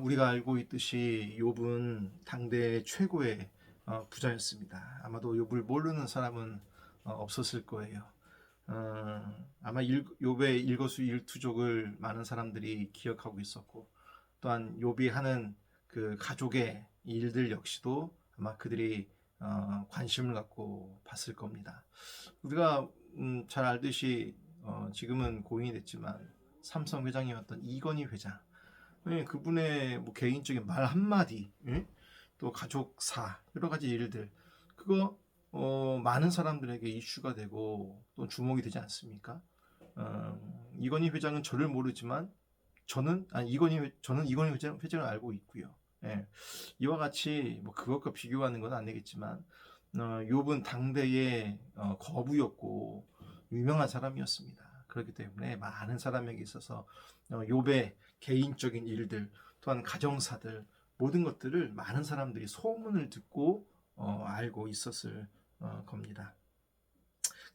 우리가 알고 있듯이 욥은 당대 최고의 부자였습니다. 아마도 욥을 모르는 사람은 없었을 거예요. 아마 욥의 일거수일투족을 많은 사람들이 기억하고 있었고, 또한 욥이 하는 그 가족의 일들 역시도 아마 그들이 관심을 갖고 봤을 겁니다. 우리가 잘 알듯이 지금은 고인이 됐지만 삼성 회장이었던 이건희 회장, 그분의 뭐 개인적인 말 한마디, 또 가족사, 여러 가지 일들, 그거 많은 사람들에게 이슈가 되고 또 주목이 되지 않습니까? 이건희 회장은 저를 모르지만 저는 이건희 회장을 알고 있고요. 예, 이와 같이 뭐 그것과 비교하는 건 안 되겠지만 욥은 당대의 거부였고 유명한 사람이었습니다. 그렇기 때문에 많은 사람에게 있어서 욥의 개인적인 일들, 또한 가정사들, 모든 것들을 많은 사람들이 소문을 듣고 알고 있었을 겁니다.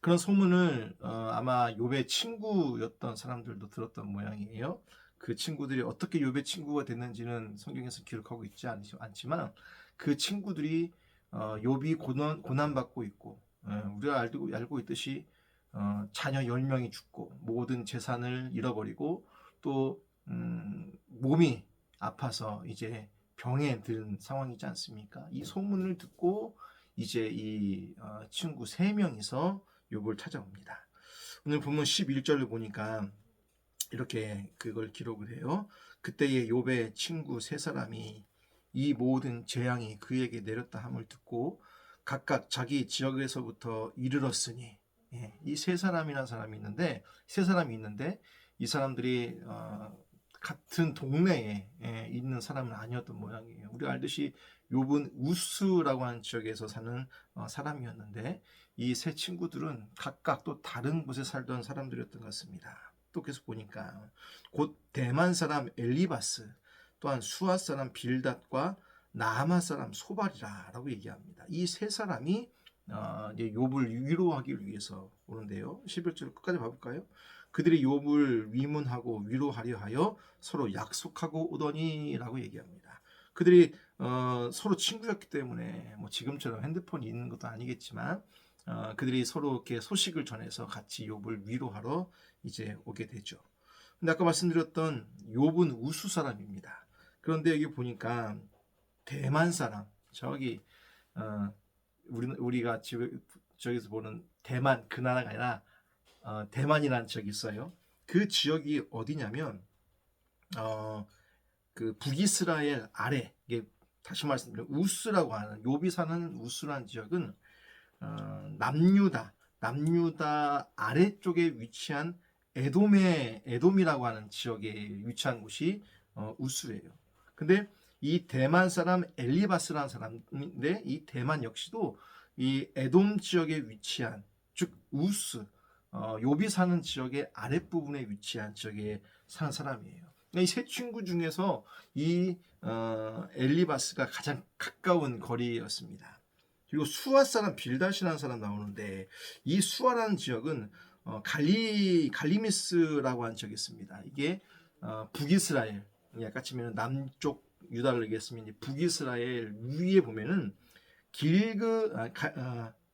그런 소문을 아마 욥의 친구였던 사람들도 들었던 모양이에요. 그 친구들이 어떻게 욥의 친구가 됐는지는 성경에서 기록하고 있지 않지만 그 친구들이 욥이 고난받고 있고, 우리가 알고 있듯이 자녀 10명이 죽고 모든 재산을 잃어버리고 또 몸이 아파서 이제 병에 든 상황이지 않습니까? 이 소문을 듣고 이제 이 친구 3명이서 욥을 찾아옵니다. 오늘 본문 11절을 보니까 이렇게 그걸 기록을 해요. 그때에 욥의 친구 3사람이 이 모든 재앙이 그에게 내렸다 함을 듣고 각각 자기 지역에서부터 이르렀으니, 이 3사람이라는 사람이 있는데 이 사람들이 같은 동네에 있는 사람은 아니었던 모양이에요. 우리가 알듯이 욥은 우스라고 하는 지역에서 사는 사람이었는데 이 3 친구들은 각각 또 다른 곳에 살던 사람들이었던 것 같습니다. 또 계속 보니까 곧 대만 사람 엘리바스, 또한 수아 사람 빌닷과 나아마 사람 소발이라라고 얘기합니다. 이 3사람이 이제 욥을 위로하기 위해서 오는데요. 11절 끝까지 봐볼까요? 그들이 욥을 위문하고 위로하려 하여 서로 약속하고 오더니라고 얘기합니다. 그들이 서로 친구였기 때문에 뭐 지금처럼 핸드폰이 있는 것도 아니겠지만 그들이 서로 이렇게 소식을 전해서 같이 욥을 위로하러 이제 오게 되죠. 근데 아까 말씀드렸던 욥은 우수 사람입니다. 그런데 여기 보니까 대만 사람, 저기 우리가 저기서 보는 대만, 그 나라가 아니라 대만이라는 지역이 있어요. 그 지역이 어디냐면 그 북이스라엘 아래, 이게 다시 말씀드리면 우스라고 하는, 욥이 사는 우스라는 지역은 남유다 아래쪽에 위치한 에돔이라고 하는 지역에 위치한 곳이 우스예요. 근데 이 대만 사람 엘리바스라는 사람인데 이 대만 역시도 이 에돔 지역에 위치한, 즉 우스, 욥이 사는 지역의 아랫부분에 위치한 지역에 사는 사람이에요. 이 3 친구 중에서 이 엘리바스가 가장 가까운 거리였습니다. 그리고 수아 사람 빌닷이라는 사람 나오는데 이 수아라는 지역은 갈리미스라고 하는 지역이 있습니다. 이게 북이스라엘, 아까 치면 남쪽 유다를 얘기했으면 북이스라엘 위에 보면은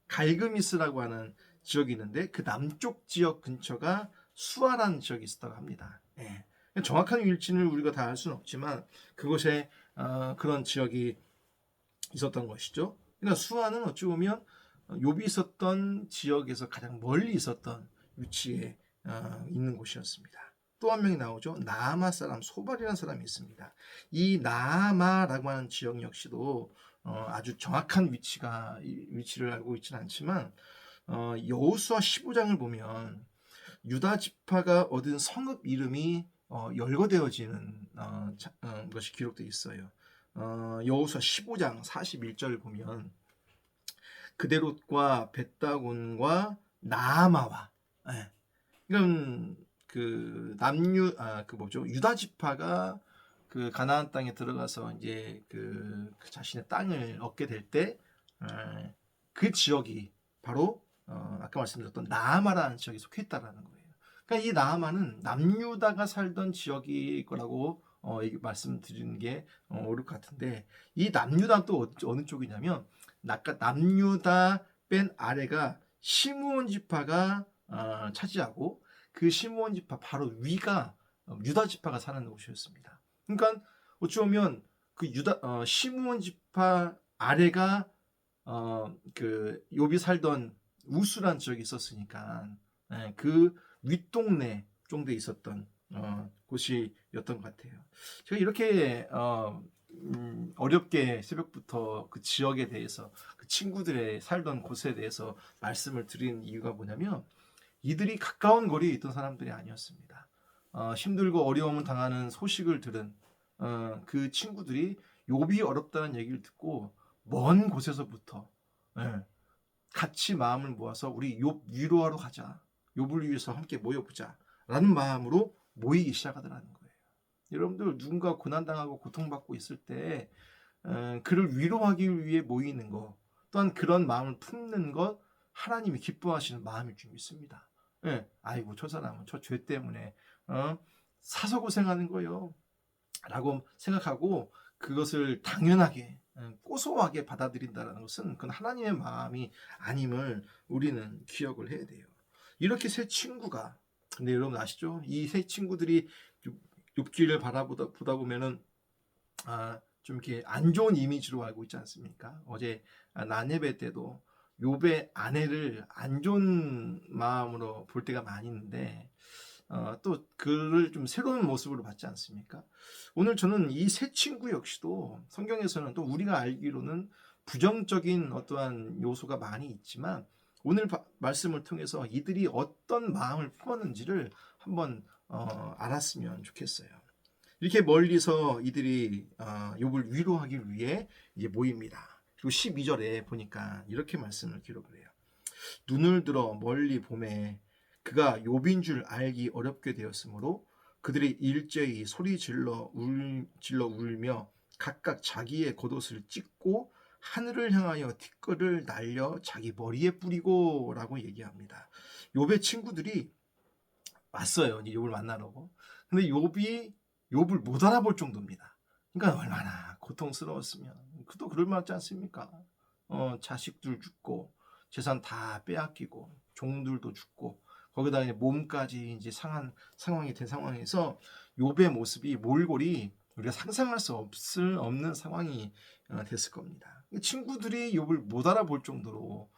갈그미스라고 하는 지역이 있는데 그 남쪽 지역 근처가 수아라는 지역이 있었다고 합니다. 정확한 위치를 우리가 다 알 수는 없지만 그곳에 그런 지역이 있었던 것이죠. 그러니까 수아는 어찌 보면 욥이 있었던 지역에서 가장 멀리 있었던 위치에 있는 곳이었습니다. 또 한 명이 나오죠. 나아마 사람 소발이라는 사람이 있습니다. 이 나아마라고 하는 지역 역시도 아주 정확한 위치를 알고 있지는 않지만 여호수아 15장을 보면 유다 지파가 얻은 성읍 이름이 열거되어지는 것이 기록되어 있어요. 여호수아 15장 41절을 보면 그데롯과 벳다곤과 나아마와, 이건 그 유다 지파가 그 가나안 땅에 들어가서 이제 그 자신의 땅을 얻게 될 때 그 지역이 바로 아까 말씀드렸던 나아마라는 지역에 속해 있다라는 거예요. 그러니까 이 나아마는 남유다가 살던 지역일 거라고 이게 말씀드리는 게 옳을 것 같은데, 이 남유다 또 어느 쪽이냐면, 아까 남유다 뺀 아래가 시므온 지파가 차지하고, 그 시므온 지파 바로 위가 유다 지파가 사는 곳이었습니다. 그러니까 어찌 보면 그 시므온 지파 아래가 그 욥이 살던 우스란 지역이 있었으니까, 그 윗동네 정도에 있었던 곳이었던 것 같아요. 제가 이렇게 어렵게 새벽부터 그 지역에 대해서, 그 친구들의 살던 곳에 대해서 말씀을 드리는 이유가 뭐냐면, 이들이 가까운 거리에 있던 사람들이 아니었습니다. 힘들고 어려움을 당하는 소식을 들은 그 친구들이 욥이 어렵다는 얘기를 듣고 먼 곳에서부터 같이 마음을 모아서 우리 욥 위로하러 가자, 욥을 위해서 함께 모여보자 라는 마음으로 모이기 시작하더라는 거예요. 여러분들 누군가 고난당하고 고통받고 있을 때 그를 위로하기 위해 모이는 것, 또한 그런 마음을 품는 것, 하나님이 기뻐하시는 마음일 줄 믿습니다. 아이고 저 사람은 저 죄 때문에 사서 고생하는 거예요 라고 생각하고 그것을 당연하게 고소하게 받아들인다는 것은 그건 하나님의 마음이 아님을 우리는 기억을 해야 돼요. 이렇게 세 친구가, 근데 여러분 아시죠? 이 세 친구들이 욥기를 바라보다 보면은 좀 이렇게 안 좋은 이미지로 알고 있지 않습니까? 어제 난예배 때도 욥의 아내를 안 좋은 마음으로 볼 때가 많이 있는데 또 그를 좀 새로운 모습으로 봤지 않습니까? 오늘 저는 이 세 친구 역시도 성경에서는 또 우리가 알기로는 부정적인 어떠한 요소가 많이 있지만 오늘 말씀을 통해서 이들이 어떤 마음을 품었는지를 한번 알았으면 좋겠어요. 이렇게 멀리서 이들이 욥을 위로하기 위해 이제 모입니다. 그리고 12절에 보니까 이렇게 말씀을 기록을 해요. 눈을 들어 멀리 보매 그가 욥인 줄 알기 어렵게 되었으므로 그들이 일제히 소리 질러 울며 각각 자기의 겉옷을 찢고 하늘을 향하여 티끌을 날려 자기 머리에 뿌리고 라고 얘기합니다. 욥의 친구들이 왔어요. 욥을 만나려고. 근데 욥을 못 알아볼 정도입니다. 그러니까 얼마나 고통스러웠으면. 그도 그럴 만하지 않습니까? 자식들 죽고 재산 다 빼앗기고 종들도 죽고 거기다 이제 몸까지 이제 상한 상황이 된 상황에서 욥의 모습이 몰골이 우리가 상상할 수 없는 상황이 됐을 겁니다. 친구들이 욥을 못 알아볼 정도로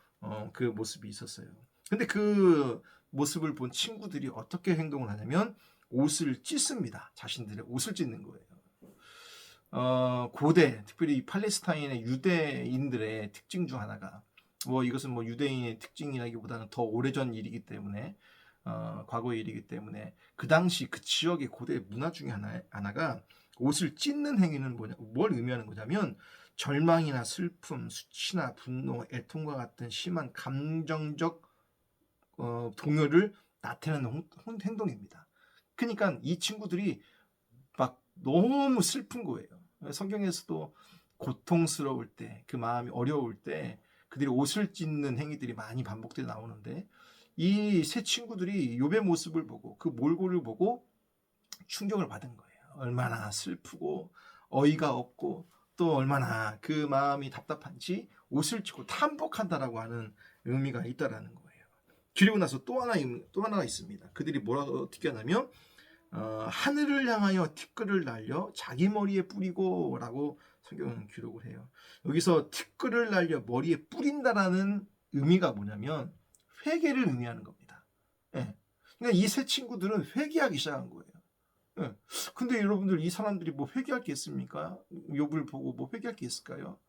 그 모습이 있었어요. 근데 그 모습을 본 친구들이 어떻게 행동을 하냐면 옷을 찢습니다. 자신들의 옷을 찢는 거예요. 고대, 특별히 팔레스타인의 유대인들의 특징 중 하나가 이것은 유대인의 특징이라기보다는 더 오래전 일이기 때문에 과거의 일이기 때문에 그 당시 그 지역의 고대 문화 중에 하나가 옷을 찢는 행위는 뭘 의미하는 거냐면 절망이나 슬픔, 수치나 분노, 애통과 같은 심한 감정적 동요를 나타내는 행동입니다. 그러니까 이 친구들이 막 너무 슬픈 거예요. 성경에서도 고통스러울 때, 그 마음이 어려울 때 그들이 옷을 찢는 행위들이 많이 반복되어 나오는데 이 세 친구들이 욥의 모습을 보고 그 몰골을 보고 충격을 받은 거예요. 얼마나 슬프고 어이가 없고 또 얼마나 그 마음이 답답한지 옷을 찢고 탐복한다라고 하는 의미가 있다라는 거예요. 그리고 나서 또 하나가 있습니다. 그들이 뭐라고 어떻게 하냐면 하늘을 향하여 티끌을 날려 자기 머리에 뿌리고 라고 성경은 기록을 해요. 여기서 티끌을 날려 머리에 뿌린다라는 의미가 뭐냐면 회개를 의미하는 겁니다. 그러니까 이 세 친구들은 회개하기 시작한 거예요. 근데 여러분들 이 사람들이 뭐 회개할 게 있습니까? 욥을 보고 뭐 회개할 게 있을까요?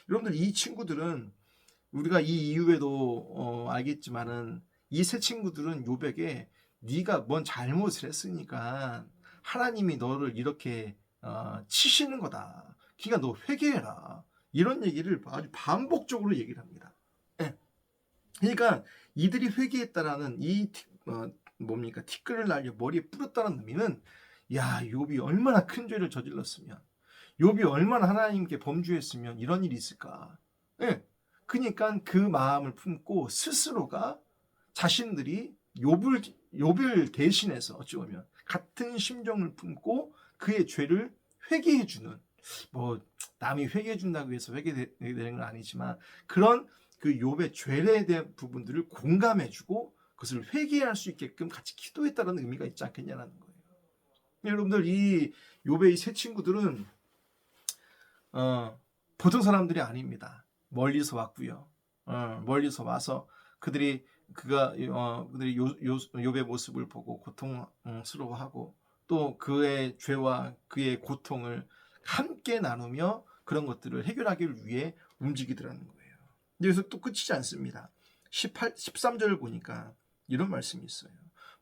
여러분들 이 친구들은 우리가 이 이후에도 알겠지만은 이 세 친구들은 욥에게 네가 뭔 잘못을 했으니까 하나님이 너를 이렇게 치시는 거다. 그러니까 너 회개해라. 이런 얘기를 아주 반복적으로 얘기를 합니다. 그러니까 이들이 회개했다라는 이 티끌을 날려 머리에 뿌렸다는 의미는 야 욥이 얼마나 큰 죄를 저질렀으면 욥이 얼마나 하나님께 범죄했으면 이런 일이 있을까. 그러니까 그 마음을 품고 스스로가 자신들이 욥을 대신해서 어찌 보면 같은 심정을 품고 그의 죄를 회개해 주는, 뭐 남이 회개해 준다고 해서 회개되는 건 아니지만 그런 그 욥의 죄에 대한 부분들을 공감해 주고 그것을 회개할 수 있게끔 같이 기도했다는 의미가 있지 않겠냐라는 거예요. 여러분들, 이 욥의 이 세 친구들은 보통 사람들이 아닙니다. 멀리서 왔고요. 멀리서 와서 그들이 욥의 모습을 보고 고통스러워하고 또 그의 죄와 그의 고통을 함께 나누며 그런 것들을 해결하기 위해 움직이더라는 거예요. 여기서 또 끝이지 않습니다. 13절을 보니까 이런 말씀이 있어요.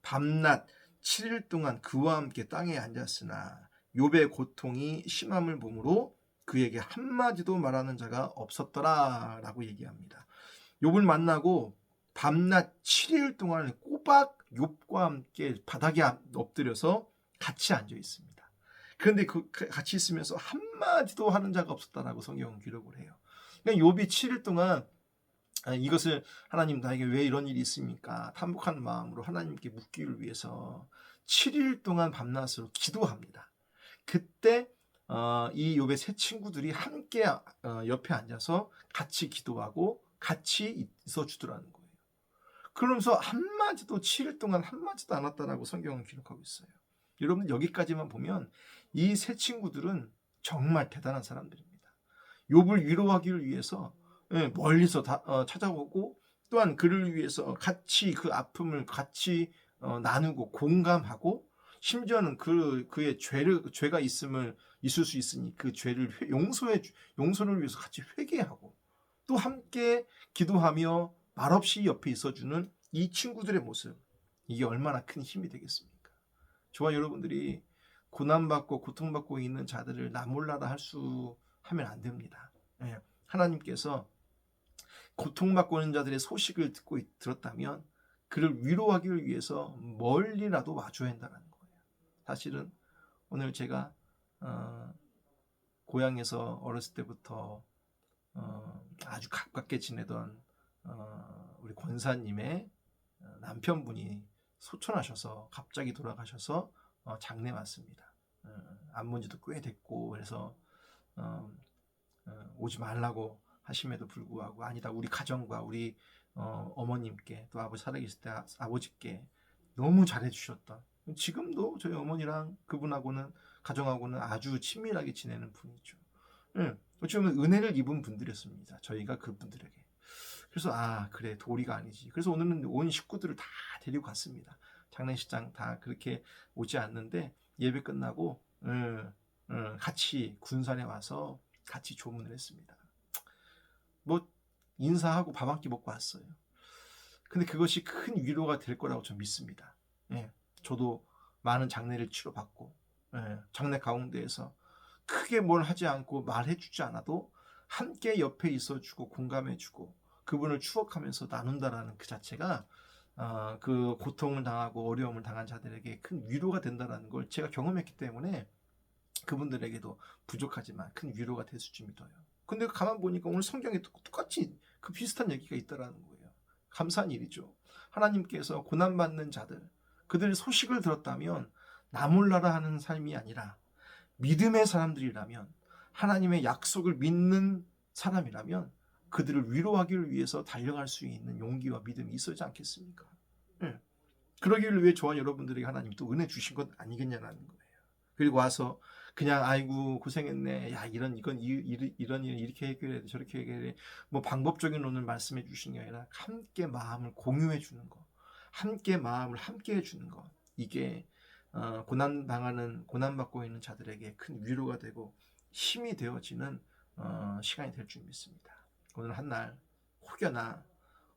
밤낮 7일 동안 그와 함께 땅에 앉았으나 욥의 고통이 심함을 보므로 그에게 한마디도 말하는 자가 없었더라 라고 얘기합니다. 욥을 만나고 밤낮 7일 동안 꼬박 욥과 함께 바닥에 엎드려서 같이 앉아 있습니다. 그런데 같이 있으면서 한마디도 하는 자가 없었다라고 성경은 기록을 해요. 그러니까 욥이 7일 동안 이것을 하나님 나에게 왜 이런 일이 있습니까? 탄복한 마음으로 하나님께 묻기를 위해서 7일 동안 밤낮으로 기도합니다. 그때 이 욥의 세 친구들이 함께 옆에 앉아서 같이 기도하고 같이 있어 주더라는 거예요. 그러면서 한마디도 7일 동안 한마디도 안 왔다라고 성경은 기록하고 있어요. 여러분, 여기까지만 보면 이 세 친구들은 정말 대단한 사람들입니다. 욥을 위로하기를 위해서 멀리서 찾아오고 또한 그를 위해서 같이 그 아픔을 같이 나누고 공감하고 심지어는 그의 죄가 있을 수 있으니 그 죄를 용서를 위해서 같이 회개하고 또 함께 기도하며 말없이 옆에 있어주는 이 친구들의 모습, 이게 얼마나 큰 힘이 되겠습니까? 저와 여러분들이 고난받고 고통받고 있는 자들을 나 몰라라 하면 안 됩니다. 하나님께서 고통받고 있는 자들의 소식을 들었다면 그를 위로하기를 위해서 멀리라도 와줘야 한다는 거예요. 사실은 오늘 제가 고향에서 어렸을 때부터 아주 가깝게 지내던 우리 권사님의 남편분이 소천하셔서 갑자기 돌아가셔서 장례 왔습니다. 안 본 지도 꽤 됐고 그래서 오지 말라고 하심에도 불구하고 아니다, 우리 가정과 우리 어머님께 또 아버지 살아계실 때 아버지께 너무 잘해주셨던, 지금도 저희 어머니랑 그분하고는 가정하고는 아주 친밀하게 지내는 분이죠. 어찌 보면 은혜를 입은 분들이었습니다. 저희가 그분들에게. 그래서 그래, 도리가 아니지. 그래서 오늘은 온 식구들을 다 데리고 갔습니다. 장례식장 다 그렇게 오지 않는데 예배 끝나고 같이 군산에 와서 같이 조문을 했습니다. 뭐 인사하고 밥 한 끼 먹고 왔어요. 근데 그것이 큰 위로가 될 거라고 저는 믿습니다. 저도 많은 장례를 치러봤고 장례 가운데에서 크게 뭘 하지 않고 말해주지 않아도 함께 옆에 있어주고 공감해주고 그분을 추억하면서 나눈다라는 그 자체가 그 고통을 당하고 어려움을 당한 자들에게 큰 위로가 된다는 걸 제가 경험했기 때문에 그분들에게도 부족하지만 큰 위로가 될 줄 믿어요. 근데 가만 보니까 오늘 성경에 똑같이 그 비슷한 얘기가 있다라는 거예요. 감사한 일이죠. 하나님께서 고난받는 자들, 그들의 소식을 들었다면 나 몰라라 하는 삶이 아니라 믿음의 사람들이라면, 하나님의 약속을 믿는 사람이라면 그들을 위로하기를 위해서 달려갈 수 있는 용기와 믿음이 있어야지 않겠습니까? 그러기를 위해 저와 여러분들에게 하나님이 또 은혜 주신 것 아니겠냐는 거예요. 그리고 와서 그냥 아이고 고생했네, 야 이런 일 이렇게 해결해야 돼, 저렇게 해결해야 돼, 뭐 방법적인 오늘 말씀해 주신 게 아니라 함께 마음을 공유해 주는 거, 함께 마음을 함께 해주는 거, 이게 고난받고 있는 자들에게 큰 위로가 되고 힘이 되어지는 시간이 될 줄 믿습니다. 오늘 한날 혹여나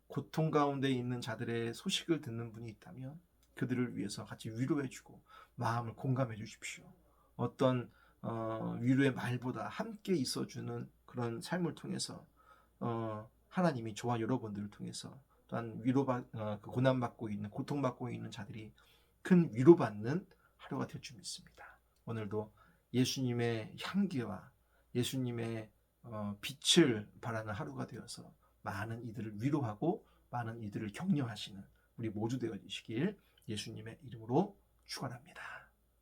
고통 가운데 있는 자들의 소식을 듣는 분이 있다면 그들을 위해서 같이 위로해주고 마음을 공감해 주십시오. 어떤 위로의 말보다 함께 있어주는 그런 삶을 통해서 하나님이 저와 여러분들을 통해서 또한 고난받고 있는, 고통받고 있는 자들이 큰 위로받는 하루가 될 줄 믿습니다. 오늘도 예수님의 향기와 예수님의 빛을 바라는 하루가 되어서 많은 이들을 위로하고 많은 이들을 격려하시는 우리 모두 되어지시길 예수님의 이름으로 축원합니다.